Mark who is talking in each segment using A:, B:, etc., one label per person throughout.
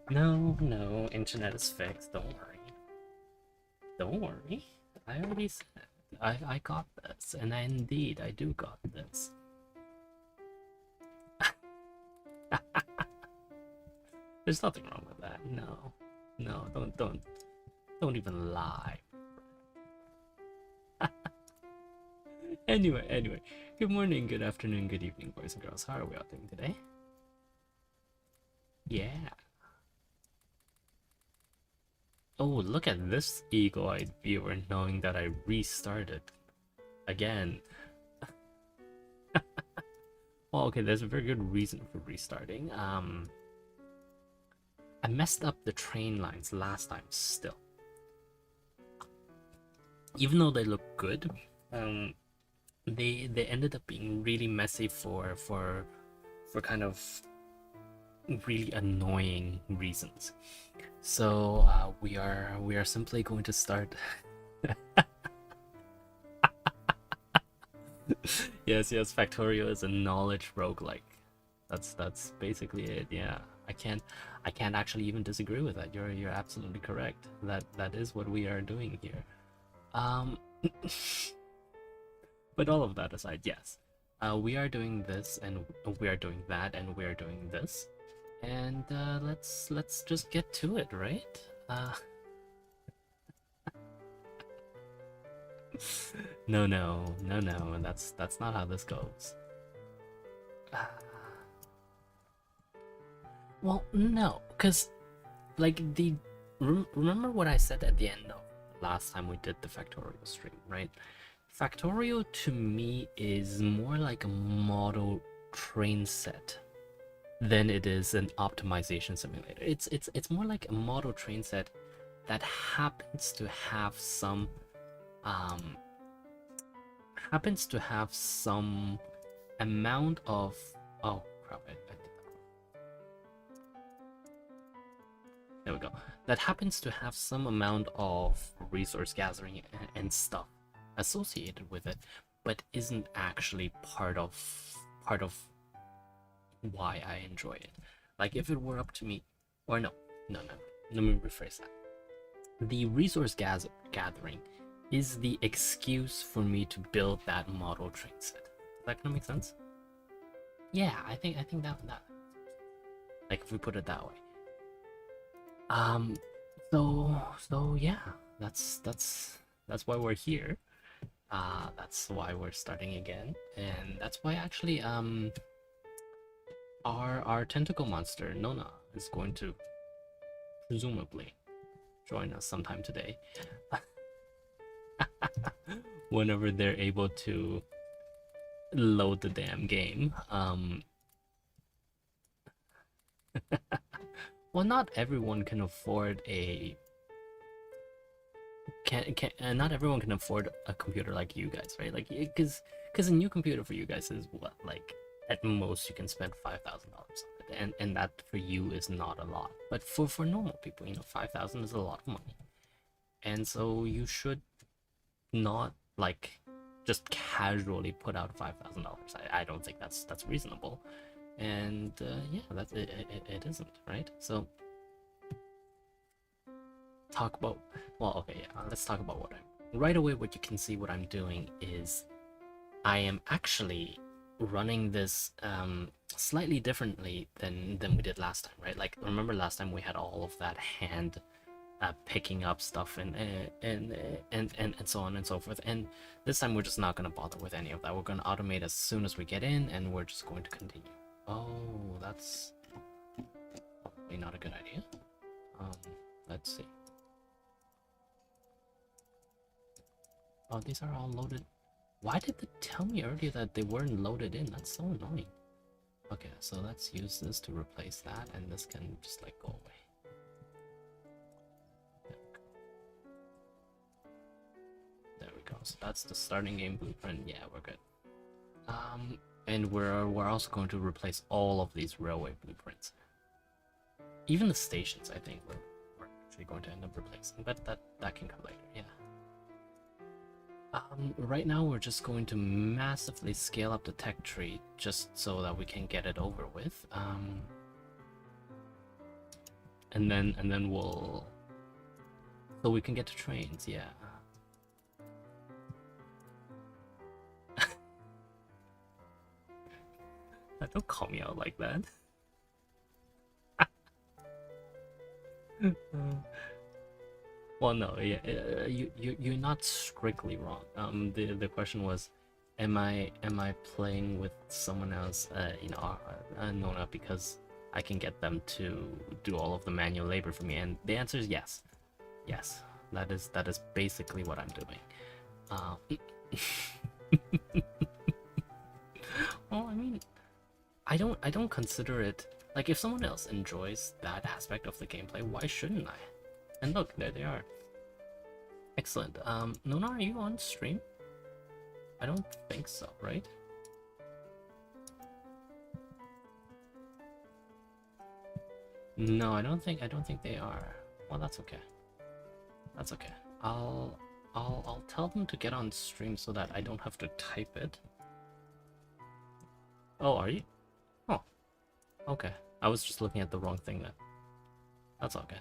A: No, no, internet is fixed. Don't worry. Don't worry. I already said I got this, and indeed I do got this. There's nothing wrong with that. No, no, don't even lie. Anyway, good morning, good afternoon, good evening, boys and girls. How are we all doing today? Yeah. Oh, look at this eagle-eyed viewer knowing that I restarted again. Well, okay, there's a very good reason for restarting. I messed up the train lines last time still. Even though they look good, they ended up being really messy for kind of really annoying reasons. So we are simply going to start. Yes, Factorio is a knowledge roguelike. That's basically it. Yeah, I can't actually even disagree with that. You're absolutely correct. That is what we are doing here. Um, but all of that aside, yes, we are doing this and we are doing that and we are doing this, and let's just get to it, right? No, that's not how this goes. Well, no, because like remember what I said at the end of last time we did the Factorio stream, right? Factorio to me is more like a model train set than it is an optimization simulator. It's more like a model train set that happens to have um some amount of, oh crap, I did that wrong. There we go. That happens to have some amount of resource gathering and stuff associated with it, but isn't actually part of why I enjoy it. Like if it were up to me, or no. Let me rephrase that. The resource gathering is the excuse for me to build that model train set. Is that gonna make sense? Yeah, I think that like if we put it that way. Um, so yeah, that's why we're here. That's why we're starting again, and that's why actually our tentacle monster Nona is going to presumably join us sometime today. Whenever they're able to load the damn game. Well, not everyone can afford a can not everyone can afford a computer like you guys, right? Like, because a new computer for you guys is what, like, at most you can spend $5,000 on it, and that for you is not a lot. But for normal people, 5,000 is a lot of money, and so you should not like just casually put out $5,000. I don't think that's reasonable, and yeah, that's it isn't, right? So talk about, well, okay, yeah, let's talk about what I'm right away. What you can see what I'm doing is I am actually running this slightly differently than we did last time, right? Like, remember last time we had all of that hand picking up stuff and so on and so forth, and this time we're just not going to bother with any of that. We're going to automate as soon as we get in, and we're just going to continue. Oh, that's probably not a good idea. Let's see. Oh, these are all loaded. Why did they tell me earlier that they weren't loaded in? That's so annoying. Okay, so let's use this to replace that, and this can just like go away. There we go. So that's the starting game blueprint. Yeah, we're good. And we're also going to replace all of these railway blueprints. Even the stations, I think we're actually going to end up replacing, but that can come later. Yeah. Right now we're just going to massively scale up the tech tree just so that we can get it over with. and then we'll so we can get to trains. Yeah. Don't call me out like that. Well, no, yeah, you're not strictly wrong. The question was, am I playing with someone else? No, not because I can get them to do all of the manual labor for me, and the answer is yes, yes. That is basically what I'm doing. Well, I mean, I don't consider it like if someone else enjoys that aspect of the gameplay, why shouldn't I? And look, there they are. Excellent. Nona, are you on stream? I don't think so, right? No, I don't think they are. Well, that's okay. That's okay. I'll tell them to get on stream so that I don't have to type it. Oh, are you? Oh, okay. I was just looking at the wrong thing then. That's okay.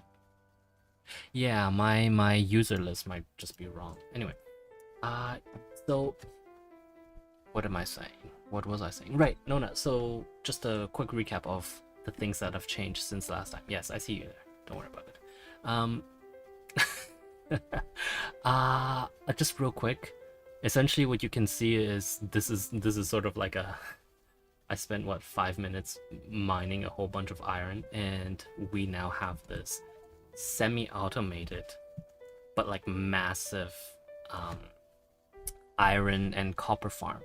A: Yeah, my user list might just be wrong. Anyway, so what am I saying? What was I saying? Right, Nona. So just a quick recap of the things that have changed since last time. Yes, I see you there. Don't worry about it. Just real quick. Essentially, what you can see is this is sort of like a. I spent what 5 minutes mining a whole bunch of iron, and we now have this semi-automated but like massive iron and copper farm,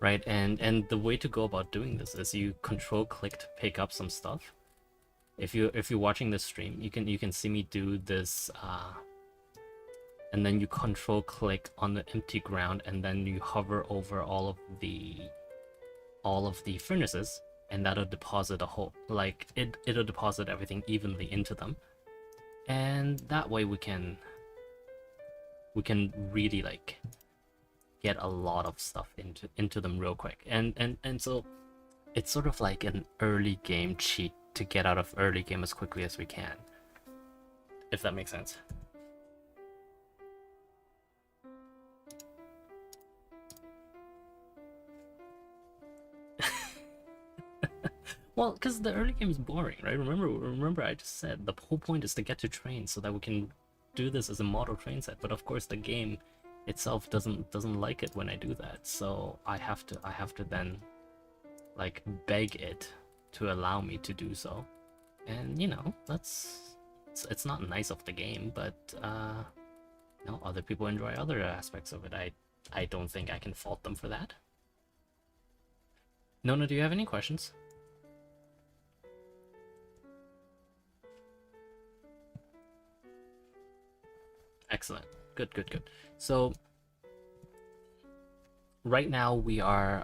A: right? And the way to go about doing this is you control click to pick up some stuff. If you're watching this stream, you can see me do this, and then you control click on the empty ground, and then you hover over all of the furnaces, and that'll deposit a whole, like it'll deposit everything evenly into them, and that way we can really like get a lot of stuff into them real quick, and so it's sort of like an early game cheat to get out of early game as quickly as we can, if that makes sense. Well, because the early game is boring, right? Remember, I just said the whole point is to get to trains so that we can do this as a model train set. But of course, the game itself doesn't like it when I do that, so I have to then like beg it to allow me to do so. And you know, it's not nice of the game, but no, other people enjoy other aspects of it. I don't think I can fault them for that. Nona, do you have any questions? Excellent. Good. So right now we're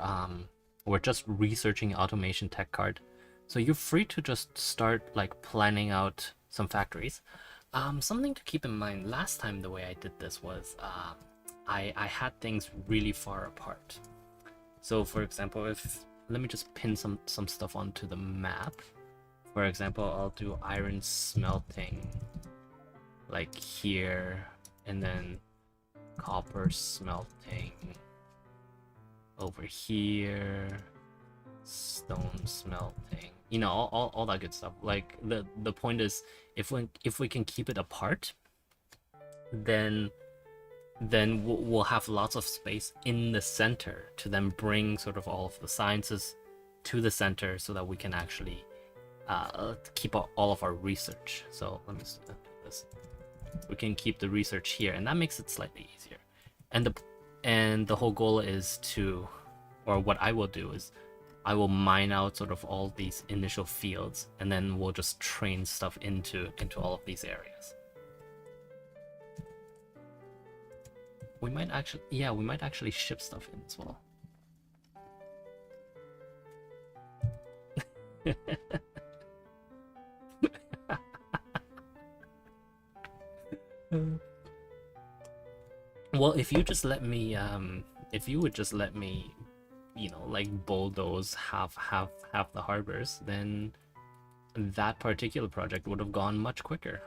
A: just researching automation tech card. So you're free to just start like planning out some factories. Something to keep in mind, last time the way I did this was I had things really far apart. So for example, let me just pin some stuff onto the map. For example, I'll do iron smelting like here, and then copper smelting over here, stone smelting, you know, all that good stuff. Like the point is, if we can keep it apart, then we'll have lots of space in the center to then bring sort of all of the sciences to the center so that we can actually keep all of our research. So let me do this. We can keep the research here, and that makes it slightly easier. And the whole goal is to, or what I will do is, I will mine out sort of all these initial fields, and then we'll just train stuff into all of these areas. We might actually ship stuff in as well. Well, if you just let me, if you would just let me, you know, like bulldoze half the harbors, then that particular project would have gone much quicker.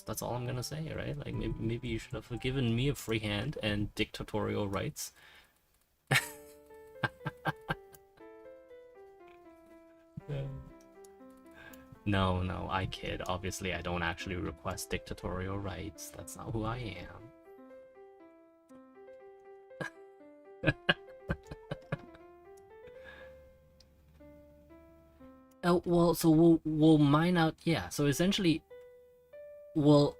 A: That's all I'm gonna say, right? Like maybe you should have given me a free hand and dictatorial rights. No, no, I kid. Obviously, I don't actually request dictatorial rights. That's not who I am. Oh, well, so we'll mine out. Yeah. So essentially, we'll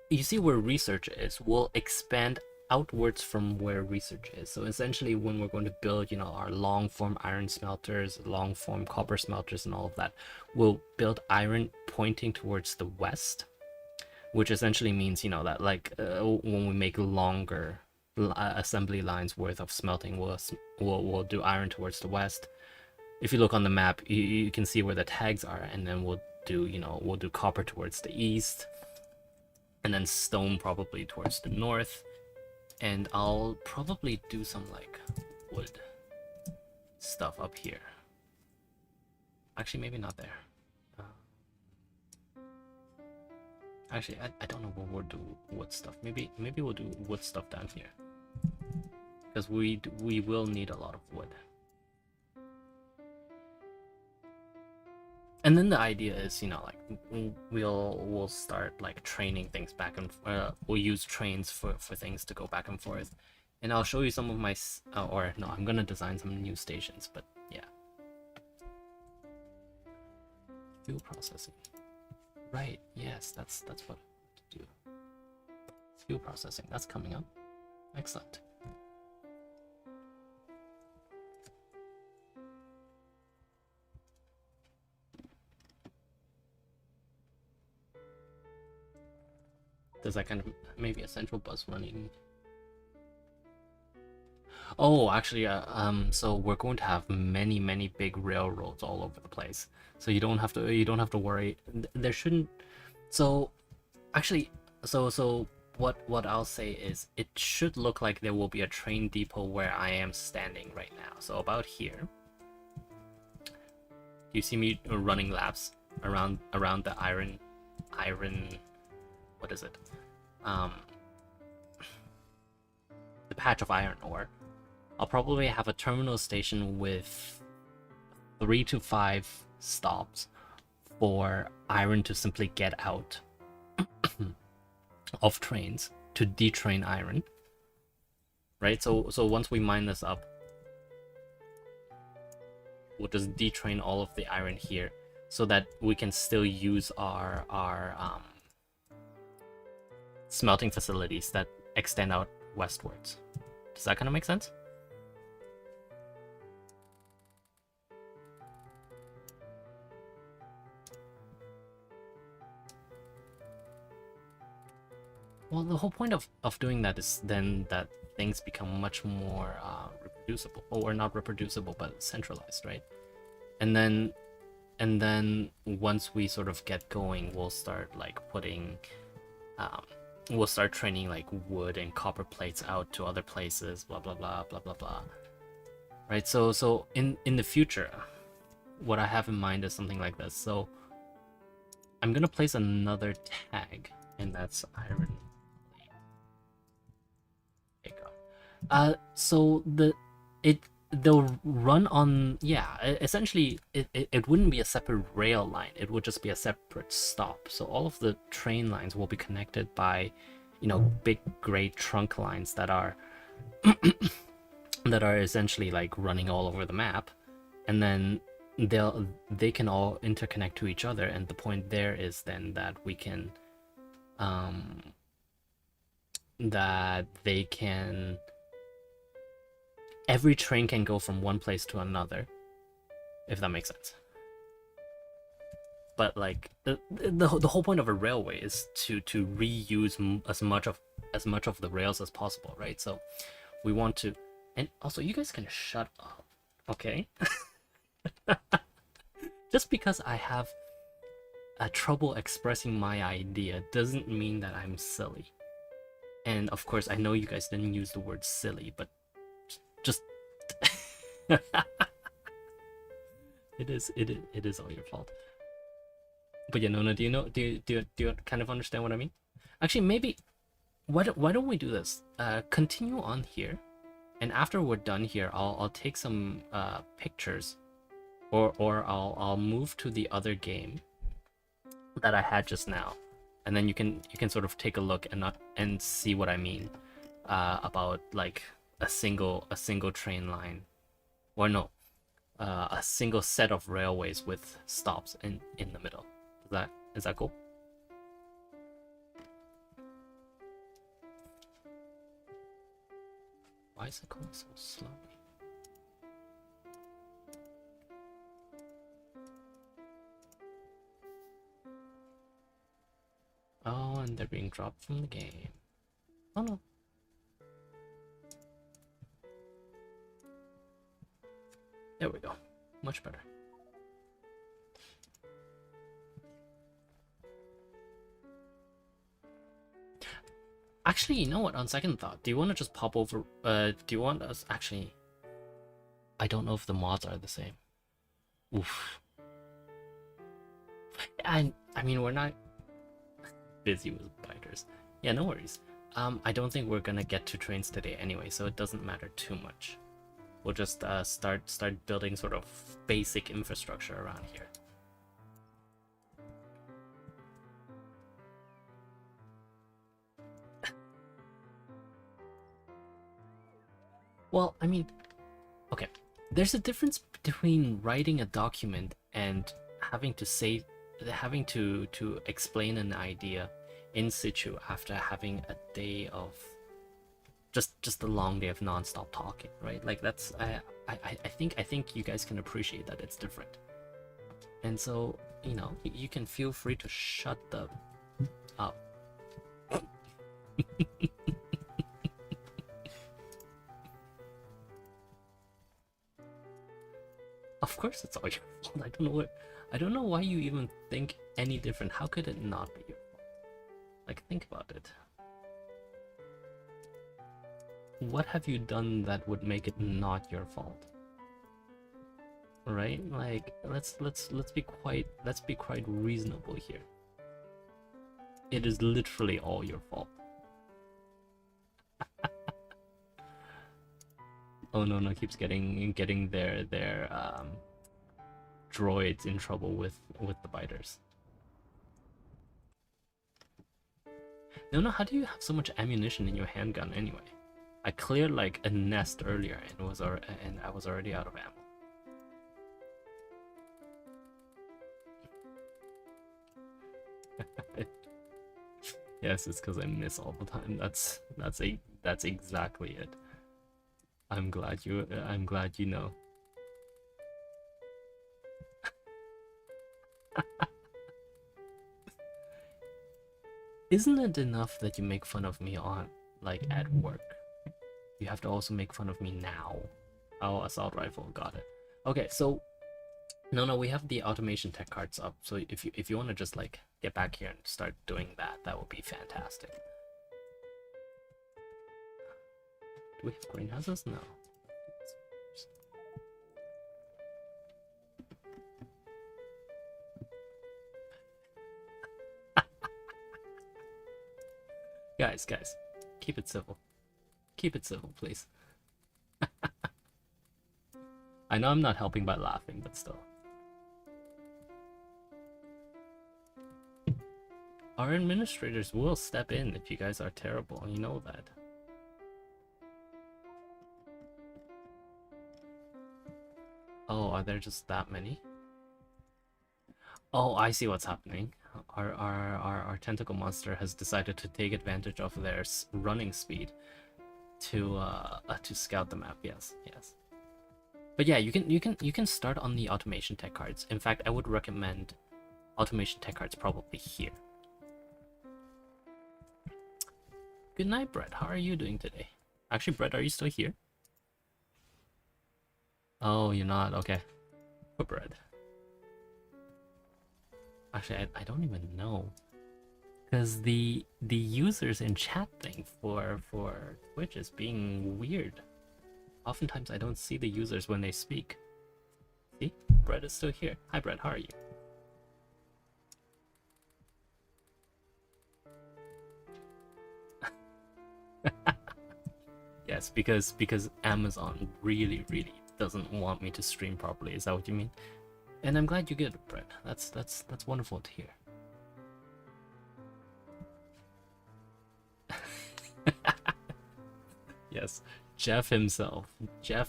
A: you see where research is. We'll expand outwards from where research is. So essentially, when we're going to build, our long form iron smelters, long form copper smelters, and all of that, we'll build iron pointing towards the west, which essentially means, that like when we make longer assembly lines worth of smelting, we'll do iron towards the west. If you look on the map, you can see where the tags are, and then we'll do copper towards the east, and then stone probably towards the north, and I'll probably do some like wood stuff up here. Actually, maybe not there. Actually, I don't know what we'll do wood stuff. Maybe we'll do wood stuff down here, because we will need a lot of wood. And then the idea is, like we'll start like training things back and we'll use trains for things to go back and forth, and I'll show you some of my or no, I'm gonna design some new stations, but yeah. Fuel processing, right? Yes, that's what I want to do. Fuel processing, that's coming up. Excellent. There's that kind of maybe a central bus running. Oh, actually, so we're going to have many big railroads all over the place. So you don't have to worry. There shouldn't. So, actually, so what I'll say is it should look like there will be a train depot where I am standing right now. So about here. You see me running laps around the iron. What is it? The patch of iron ore. I'll probably have a terminal station with 3 to 5 stops for iron to simply get out of trains to detrain iron. Right? So once we mine this up, we'll just detrain all of the iron here so that we can still use our smelting facilities that extend out westwards. Does that kind of make sense? Well, the whole point of doing that is then that things become much more reproducible, or not reproducible, but centralized, right? And then once we sort of get going, we'll start like we'll start training like wood and copper plates out to other places, blah blah blah blah blah blah. Right? So in the future, what I have in mind is something like this. So I'm gonna place another tag, and that's iron. There you go. So they'll run on, yeah, essentially it wouldn't be a separate rail line, it would just be a separate stop. So all of the train lines will be connected by big gray trunk lines that are that are essentially like running all over the map, and then they can all interconnect to each other. And the point there is then that we can that they can every train can go from one place to another, if that makes sense. But like the whole point of a railway is to reuse as much of the rails as possible, right? So we want to, and also you guys can shut up, okay? Just because I have trouble expressing my idea doesn't mean that I'm silly. And of course, I know you guys didn't use the word silly, but just it is all your fault. But yeah, Nona, do you know? Do you kind of understand what I mean? Actually, maybe why don't we do this? Continue on here, and after we're done here, I'll take some pictures, or I'll move to the other game that I had just now, and then you can sort of take a look and not and see what I mean about like a single train line, or no, a single set of railways with stops in the middle. Is that cool? Why is it going so slowly? Oh, and they're being dropped from the game. Oh no. There we go. Much better. Actually, you know what? On second thought, do you want to just pop over? Do you want us? Actually, I don't know if the mods are the same. Oof. I mean, we're not busy with biters. Yeah, no worries. I don't think we're gonna get to trains today anyway, so it doesn't matter too much. We'll just start building sort of basic infrastructure around here. Well, I mean, okay. There's a difference between writing a document and having to explain an idea in situ after having a day of just a long day of non-stop talking, right? Like that's I think you guys can appreciate that it's different. And so, you can feel free to shut the up. Of course it's all your fault. I don't know why you even think any different. How could it not be your fault? Like, think about it. What have you done that would make it not your fault? Right? Like, let's be quite reasonable here. It is literally all your fault. Oh no, keeps getting their droids in trouble with the biters. No, how do you have so much ammunition in your handgun anyway? I cleared like a nest earlier and I was already out of ammo. Yes, it's because I miss all the time. That's exactly it. I'm glad you know. Isn't it enough that you make fun of me at work? You have to also make fun of me now. Oh, assault rifle, got it. Okay, so no, we have the automation tech cards up. So if you want to just like get back here and start doing that would be fantastic. Do we have greenhouses? No. Guys, keep it civil. Keep it civil, please. I know I'm not helping by laughing, but still. Our administrators will step in if you guys are terrible, you know that. Oh, are there just that many? Oh, I see what's happening. Our tentacle monster has decided to take advantage of their running speed to scout the map. Yes. But yeah, you can start on the automation tech cards. In fact, I would recommend automation tech cards probably here. Good night, Brett. How are you doing today? Actually, Brett, are you still here? Oh, you're not. Okay. Poor Brett. Actually, I don't even know, because the users in chat thing for Twitch is being weird. Oftentimes I don't see the users when they speak. See, Brett is still here. Hi Brett, how are you? Yes, because Amazon really doesn't want me to stream properly. Is that what you mean? And I'm glad you get it, Brett. That's wonderful to hear. Yes, Jeff himself,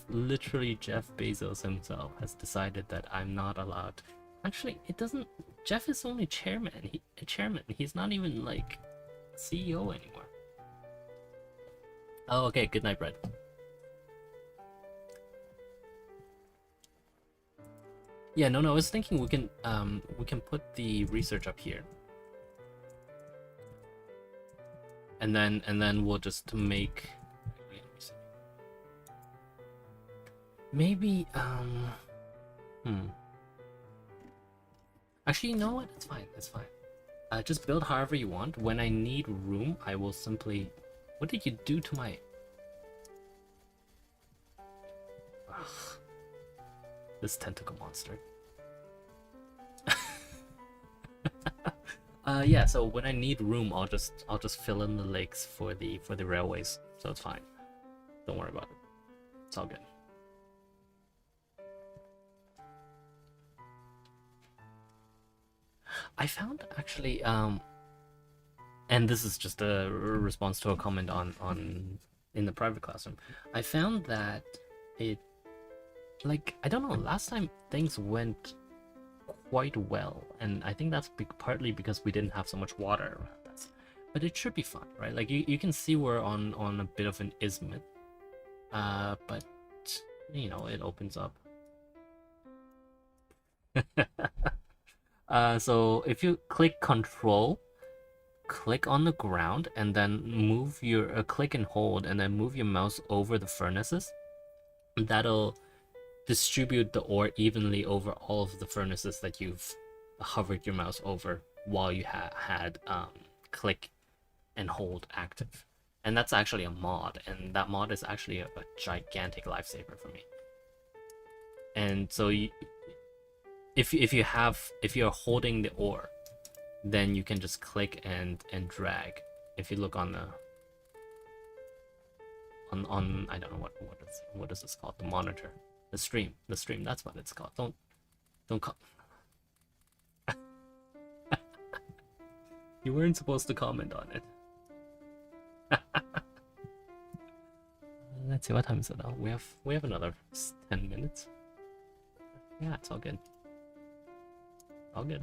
A: literally Jeff Bezos himself has decided that I'm not allowed. Actually, it doesn't. Jeff is only chairman. Chairman. He's not even like CEO anymore. Oh, okay. Good night, Brett. Yeah, no, I was thinking we can put the research up here. And then we'll just make maybe actually, you know what? It's fine. It's fine. Just build however you want. When I need room, I will simply. What did you do to my? Ugh. This tentacle monster. Yeah. So when I need room, I'll just fill in the lakes for the railways. So it's fine. Don't worry about it. It's all good. I found actually, and this is just a response to a comment on in the private classroom. I found that it, like, I don't know, last time things went quite well, and I think that's partly because we didn't have so much water around us. But it should be fine, right? Like you can see we're on a bit of an isthmus, but you know it opens up. So if you click Control, click on the ground, and then move your click and hold, and then move your mouse over the furnaces, that'll distribute the ore evenly over all of the furnaces that you've hovered your mouse over while you had click and hold active. And that's actually a mod, and that mod is actually a gigantic lifesaver for me. And so if you're holding the ore, then you can just click and drag. If you look on the on I don't know what is this called, the monitor, the stream, that's what it's called. Don't call. You weren't supposed to comment on it. Let's see, what time is it now? We have another 10 minutes. Yeah, it's all good. All good.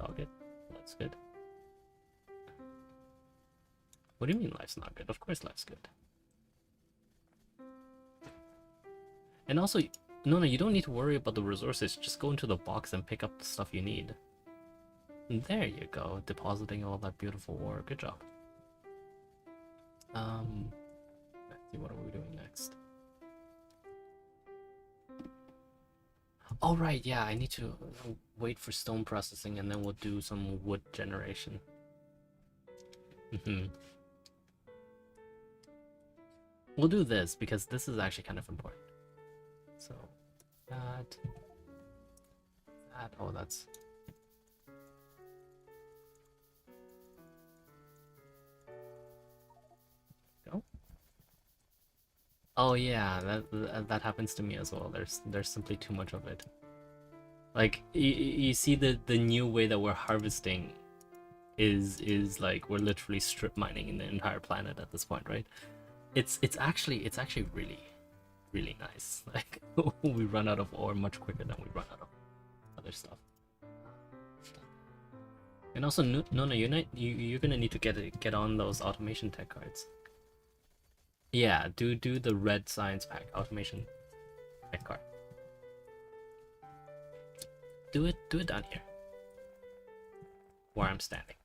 A: That's good. What do you mean life's not good? Of course life's good. And also, no, you don't need to worry about the resources. Just go into the box and pick up the stuff you need. And there you go, depositing all that beautiful ore. Good job. Let's see, what are we doing next? Oh right, yeah, I need to wait for stone processing, and then we'll do some wood generation. We'll do this because this is actually kind of important. So that oh, that's go. Oh yeah, that happens to me as well. There's simply too much of it. Like you see the new way that we're harvesting is like we're literally strip mining in the entire planet at this point, right? It's actually really nice. Like we run out of ore much quicker than we run out of other stuff. And also, no, you're gonna need to get on those automation tech cards. Yeah, do the red science pack automation tech card. Do it down here, where I'm standing.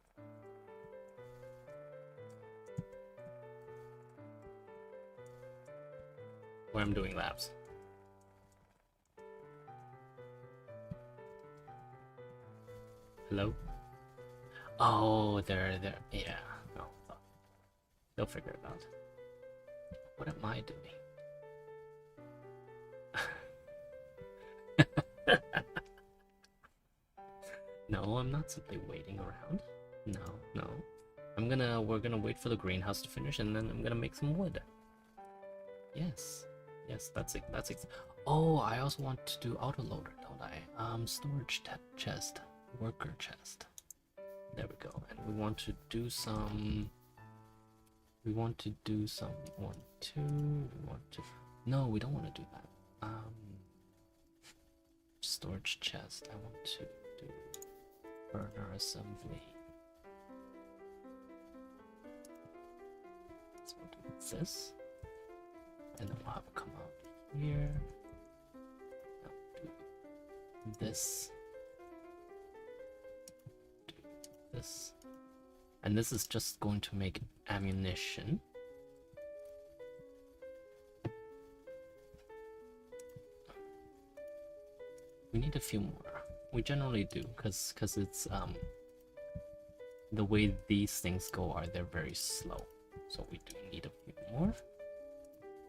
A: Where I'm doing labs. Hello? Oh, they're yeah. No, they'll figure it out. What am I doing? No, I'm not simply waiting around. No. We're gonna wait for the greenhouse to finish, and then I'm gonna make some wood. Yes. Yes, that's it. That's it. Oh, I also want to do autoloader, don't I? Storage chest, worker chest. There we go. And we want to do some. We want to do some 1, 2. We want to. No, we don't want to do that. Storage chest. I want to do burner assembly. So we'll do this, and then we'll have it come out here. Now do this. Do this. And this is just going to make ammunition. We need a few more. We generally do, because it's the way these things go are they're very slow. So we do need a few more.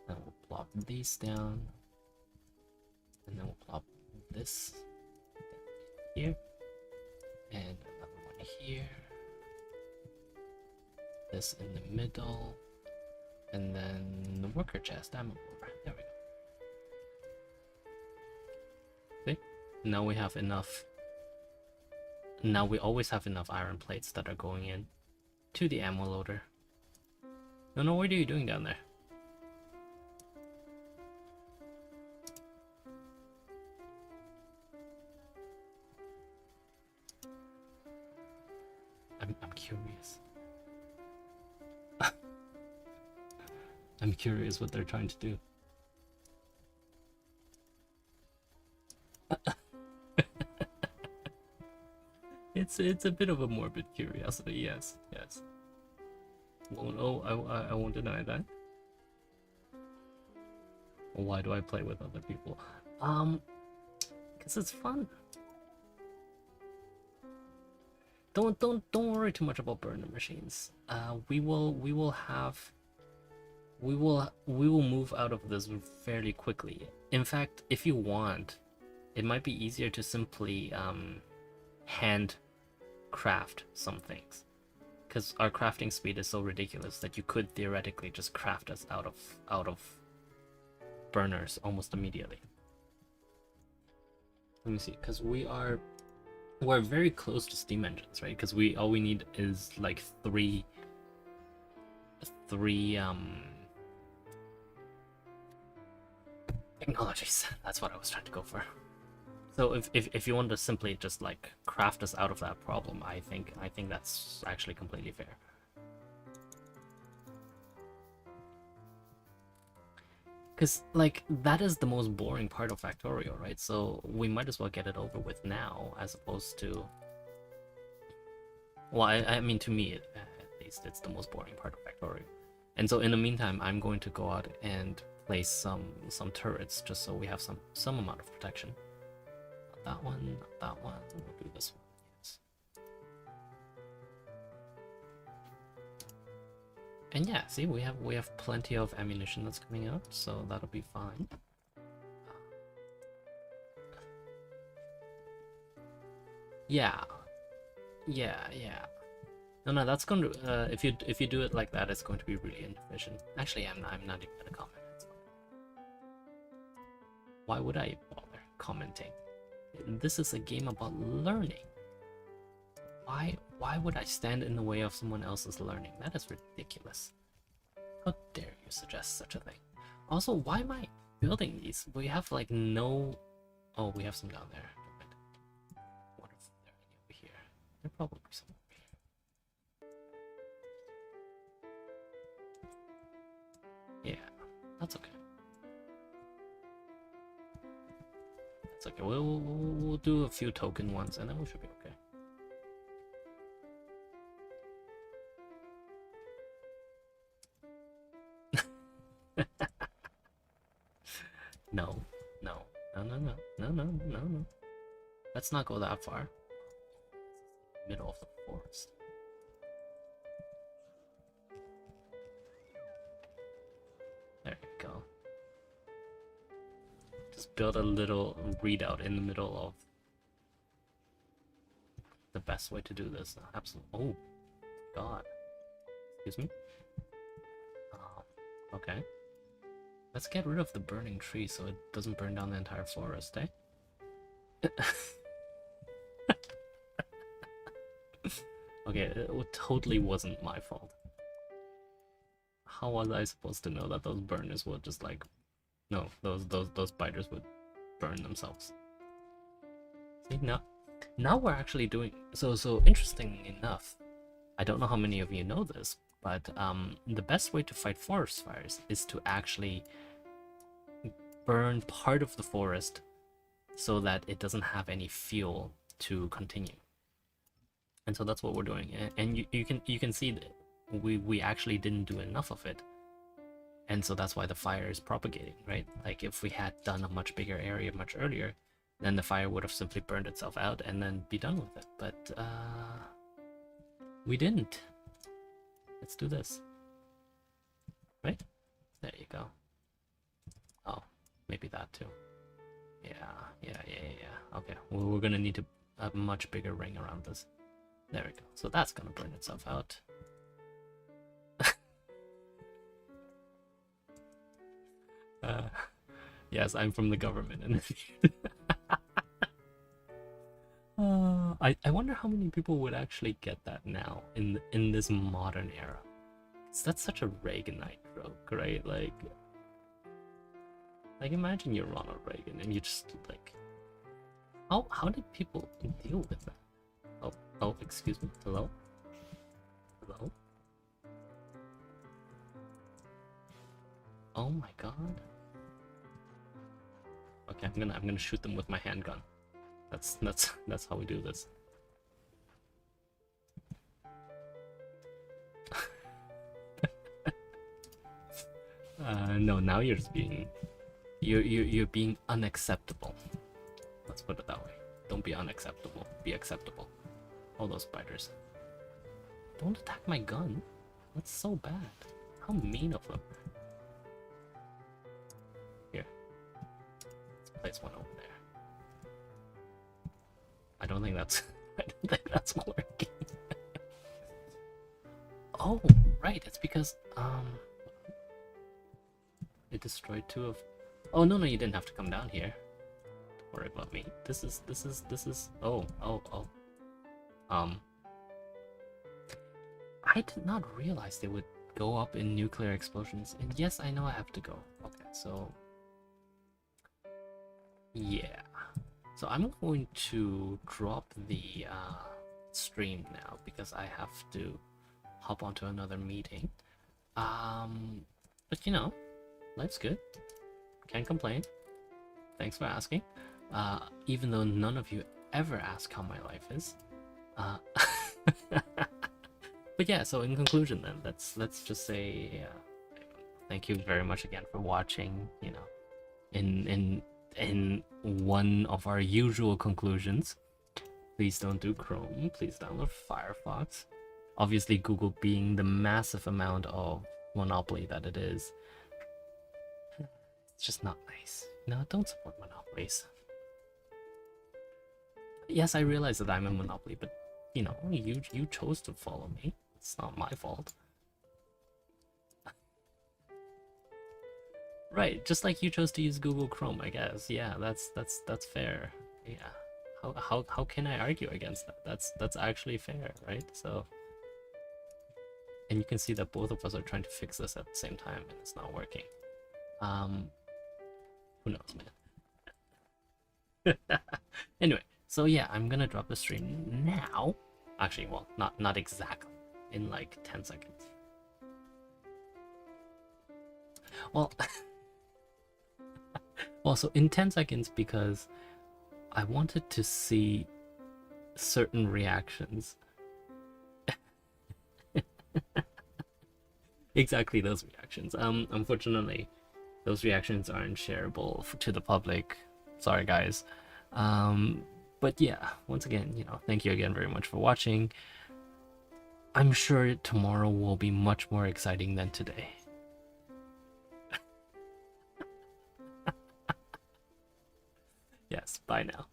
A: And we'll plop these down. And then we'll plop this here. And another one here. This in the middle, and then the worker chest ammo over. There we go. See? Now we have enough. Now we always have enough iron plates that are going in to the ammo loader. No, what are you doing down there? I'm curious. I'm curious what they're trying to do. It's a bit of a morbid curiosity, yes. Well, no, I won't deny that. Why do I play with other people? Because it's fun. Don't worry too much about burner machines. We will move out of this fairly quickly. In fact, if you want, it might be easier to simply hand craft some things, because our crafting speed is so ridiculous that you could theoretically just craft us out of burners almost immediately. Let me see, because we're very close to steam engines, right? Because all we need is like three technologies. That's what I was trying to go for. So if you want to simply just like craft us out of that problem, I think that's actually completely fair. Because like that is the most boring part of Factorio, right? So we might as well get it over with now, as opposed to. Well, I mean, to me at least, it's the most boring part of Factorio. And so in the meantime, I'm going to go out and place some turrets just so we have some amount of protection. Not that one, not that one. We'll do this one. Yes. And yeah, see, we have plenty of ammunition that's coming out, so that'll be fine. Yeah. No, that's going to if you do it like that, it's going to be really inefficient. Actually, I'm not even gonna comment. Why would I bother commenting? This is a game about learning. Why would I stand in the way of someone else's learning? That is ridiculous. How dare you suggest such a thing? Also, why am I building these? We have like no. Oh, we have some down there. What if they're any over here? There probably some over here. Yeah, that's okay. That's okay. We'll do a few token ones, and then we should be okay. No. Let's not go that far. Middle of the forest. There you go. Just build a little readout in the middle of the best way to do this. Absolutely. Oh, God. Excuse me. Okay. Let's get rid of the burning tree so it doesn't burn down the entire forest, eh? Okay, it totally wasn't my fault. How was I supposed to know that those burners would just like... No, those spiders would burn themselves. See, now we're actually doing... So interesting enough, I don't know how many of you know this, but the best way to fight forest fires is to actually burn part of the forest so that it doesn't have any fuel to continue. And so that's what we're doing. And you can see that we actually didn't do enough of it. And so that's why the fire is propagating, right? Like if we had done a much bigger area much earlier, then the fire would have simply burned itself out and then be done with it. But we didn't. Let's do this. Right? There you go. Oh, maybe that too. Yeah. Okay, well, we're gonna need to have a much bigger ring around this. There we go. So that's gonna burn itself out. Yes, I'm from the government. And I wonder how many people would actually get that now in this modern era. That's such a Reaganite joke, right? Like imagine you're Ronald Reagan and you just like, how did people deal with that? Oh, excuse me. Hello? Oh my god. Okay, I'm gonna shoot them with my handgun. That's how we do this. No, now you're just being you're being unacceptable. Let's put it that way. Don't be unacceptable. Be acceptable. All those spiders. Don't attack my gun. That's so bad. How mean of them. Here. Let's place one over there. I don't think that's working. Oh, right, it's because it destroyed two of... Oh no, you didn't have to come down here. Don't worry about me. This is oh. I did not realize they would go up in nuclear explosions. And yes, I know I have to go. Okay, so yeah. So I'm going to drop the stream now because I have to hop onto another meeting. But you know, life's good. Can't complain. Thanks for asking. Even though none of you ever ask how my life is. But yeah, so in conclusion then, let's just say thank you very much again for watching, you know, in one of our usual conclusions. Please don't do Chrome, please download Firefox. Obviously Google, being the massive amount of monopoly that it is, it's just not nice. No, don't support monopolies. Yes, I realize that I'm a monopoly, but you know, you chose to follow me. It's not my fault. Right, just like you chose to use Google Chrome, I guess. Yeah, that's fair. Yeah. How can I argue against that? That's actually fair, right? So, and you can see that both of us are trying to fix this at the same time and it's not working. Who knows, man. Anyway, so yeah, I'm gonna drop the stream now. Actually, well, not exactly. In like 10 seconds. Well, so in 10 seconds because I wanted to see certain reactions. Exactly those reactions. Unfortunately, those reactions aren't shareable to the public. Sorry, guys. But yeah, once again, you know, thank you again very much for watching. I'm sure tomorrow will be much more exciting than today. Yes, bye now.